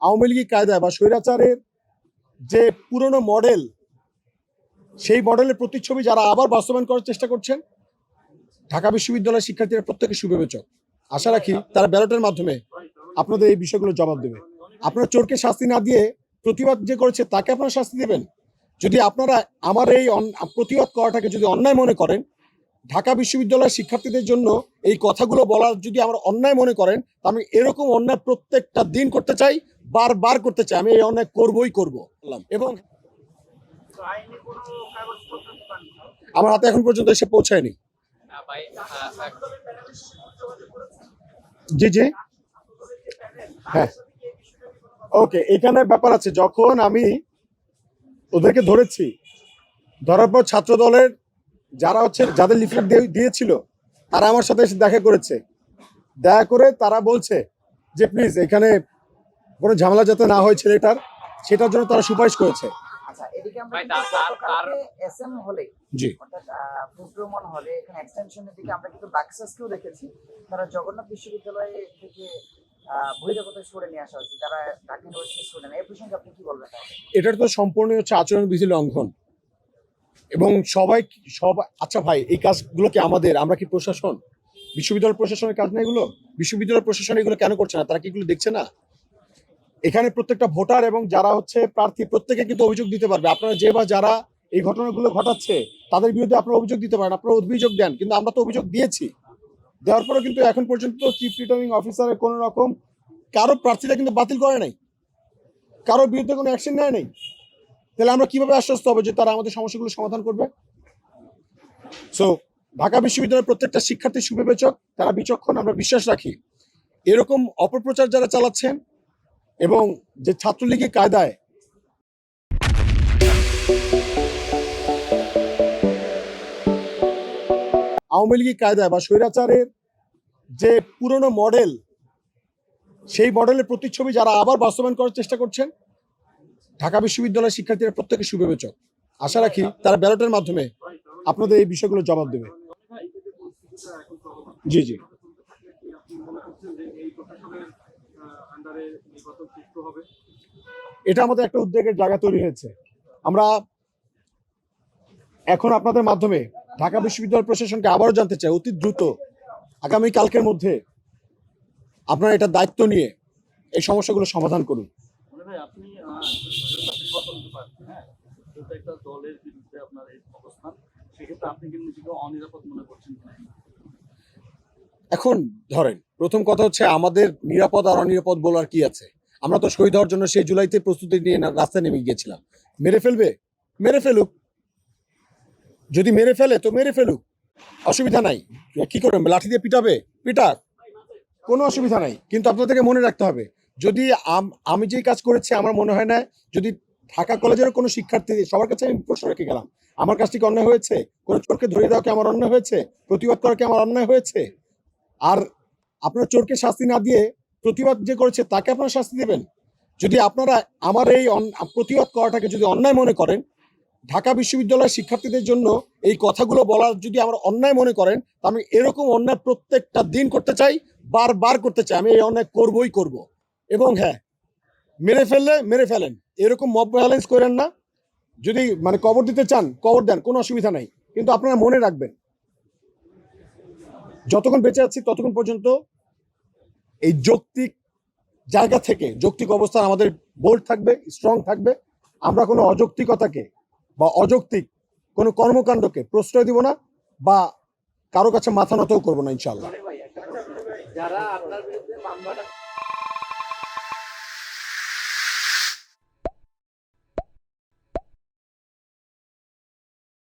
আওয়ামী লীগের কায়দায় বা স্বৈরাচারের যে পুরনো মডেল, সেই মডেলের প্রতিচ্ছবি যারা আবার বাস্তবায়ন করার চেষ্টা করছেন, ঢাকা বিশ্ববিদ্যালয়ের শিক্ষার্থীরা প্রত্যেকে সুবিবেচক। আশা রাখি তারা ব্যালটের মাধ্যমে আপনাদের এই বিষয়গুলো জবাব দেবে। আপনারা চোরকে শাস্তি না দিয়ে প্রতিবাদ যে করেছে তাকে আপনারা শাস্তি দেবেন। যদি আপনারা আমার এই প্রতিবাদ করাটাকে যদি অন্যায় মনে করেন, ঢাকা বিশ্ববিদ্যালয়ের শিক্ষার্থীদের জন্য এই কথাগুলো বলার যদি আমরা অন্যায় মনে করেন, তা আমি এরকম অন্যায় প্রত্যেকটা দিন করতে চাই, বারবার করতে চাই। আমি এই অন্যায় করবই করব। এবং আমার হাতে এখন পর্যন্ত এসে পৌঁছায়নি। জি জি, হ্যাঁ, ওকে। এখানে ব্যাপার আছে, যখন আমি ওদেরকে ধরেছি, ধরার পর ছাত্র দলের যারা যাদের লিফলেট দিয়েছিল তারা আমার সাথে এসে দেখা করেছে। দেখা করে তারা বলছে যে প্লিজ এখানে কোনো ঝামেলা যাতে না হয় ছেলেটার, সেটার জন্য তারা সুপারিশ করেছে। আচ্ছা, এদিকে আমরা গতকালকে এসএম হলে, জি, অর্থাৎ ফুটরোমন হলে এখানে এক্সটেনশনের দিকে আমরা কিন্তু বাক্সাসকেও দেখেছি, তারা জগন্নাথ বিশ্ববিদ্যালয় থেকে বহিরাগত সরে নিয়ে আসা হয়েছে, যারা ঢাকা ইউনিভার্সিটি স্টুডেন্ট। এই প্রসঙ্গে আপনি কি বলবেন? এটার তো সম্পূর্ণ হচ্ছে আচরণবিধি লঙ্ঘন এবং সব। আচ্ছা ভাই, এই কাজগুলো কি আমাদের? আমরা কি প্রশাসন? বিশ্ববিদ্যালয় প্রশাসনের কাজ না এগুলো? বিশ্ববিদ্যালয় প্রশাসন এগুলো কেন করছে না? তারা কি এগুলো দেখছে না? এখানে প্রত্যেকটা ভোটার এবং যারা প্রার্থী প্রত্যেকে কিন্তু অভিযোগ দিতে পারবে। আপনারা যে বা যারা এই ঘটনাগুলো ঘটাচ্ছে তাদের বিরুদ্ধে আপনারা অভিযোগ দিতে পারেন, আপনারা অভিযোগ দেন। কিন্তু আমরা তো অভিযোগ দিয়েছি, দেওয়ার পরে কিন্তু এখন পর্যন্ত চিফ রিটার্নিং অফিসারের কোনো রকম কারো প্রার্থীরা কিন্তু বাতিল করে নাই, কারোর বিরুদ্ধে কোনো অ্যাকশন নেয় নাই। তাহলে আমরা কিভাবে আশ্বস্ত হবো যে তারা আমাদের সমস্যাগুলো সমাধান করবে? সো ঢাকা বিশ্ববিদ্যালয়ের প্রত্যেকটা শিক্ষার্থী সুবিবেচক, তারা বিচক্ষণ, আমরা বিশ্বাস রাখি। এরকম অপপ্রচার যারা চালাচ্ছেন এবং যে ছাত্রলীগের কায়দায় আওয়ামী লীগের কায়দায় বা স্বৈরাচারের যে পুরনো মডেল, সেই মডেলের প্রতিচ্ছবি যারা আবার বাস্তবায়ন করার চেষ্টা করছেন, ঢাকা বিশ্ববিদ্যালয়ের শিক্ষার্থীরা প্রত্যেকে সুবিবেচক। আশা রাখি তারা ব্যালটের মাধ্যমে আপনাদের এই বিষয়গুলো জবাব দেবে। জি জি, এটা আমাদের একটা উদ্বেগের জায়গা তৈরি হয়েছে। আমরা এখন আপনাদের মাধ্যমে ঢাকা বিশ্ববিদ্যালয় প্রশাসনকে আবারও জানতে চাই, অতি দ্রুত আগামী কালকের মধ্যে আপনারা এটা দায়িত্ব নিয়ে এই সমস্যাগুলো সমাধান করুন। এখন ধরেন, প্রথম কথা হচ্ছে আমাদের নিরাপদ আর অনিরাপদ বলার কি আছে? আমরা তো শহীদ হওয়ার জন্য সেই জুলাইতে প্রস্তুতি নিয়ে রাস্তায় নেমে গিয়েছিলাম। মেরে ফেলবে, মেরে ফেলুক। যদি মেরে ফেলে তো মেরে ফেলুক, অসুবিধা নাই। কি করবে? লাঠি দিয়ে পিটাবে, পিটাক, কোনো অসুবিধা নাই। কিন্তু আপনাদেরকে মনে রাখতে হবে, যদি আমি যেই কাজ করেছি, আমার মনে হয় না যদি ঢাকা কলেজের কোনো শিক্ষার্থী, সবার কাছে আমি প্রশ্ন রেখে গেলাম, আমার কাজটি কি অন্যায় হয়েছে? কোনো চোরকে ধরে দেওয়া কি আমার অন্যায় হয়েছে? প্রতিবাদ করা কি আমার অন্যায় হয়েছে? আর আপনারা চোরকে শাস্তি না দিয়ে প্রতিবাদ যে করেছে তাকে আপনারা শাস্তি দেবেন। যদি আপনারা আমার এই প্রতিবাদ করাটাকে যদি অন্যায় মনে করেন, ঢাকা বিশ্ববিদ্যালয়ের শিক্ষার্থীদের জন্য এই কথাগুলো বলার যদি আমরা অন্যায় মনে করেন, তা আমি এরকম অন্যায় প্রত্যেকটা দিন করতে চাই, বারবার করতে চাই। আমি এই অন্যায় করবই করব। এবং হ্যাঁ, মেরে ফেললে মেরে ফেলেন, এরকম মব ভায়োলেন্স করেন না। যদি কবর দিতে চান কবর দেন, কোনো অসুবিধা নাই। কিন্তু আপনারা মনে রাখবেন, যতক্ষণ বেঁচে আছি ততক্ষণ পর্যন্ত এই যৌক্তিক জায়গা থেকে, যৌক্তিক অবস্থান আমাদের বোল্ড থাকবে, স্ট্রং থাকবে। আমরা কোনো অযৌক্তিকতাকে বা অযৌক্তিক কোনো কর্মকাণ্ডকে প্রশ্রয় দিব না, বা কারো কাছে মাথা নতও করবো না, ইনশাআল্লাহ।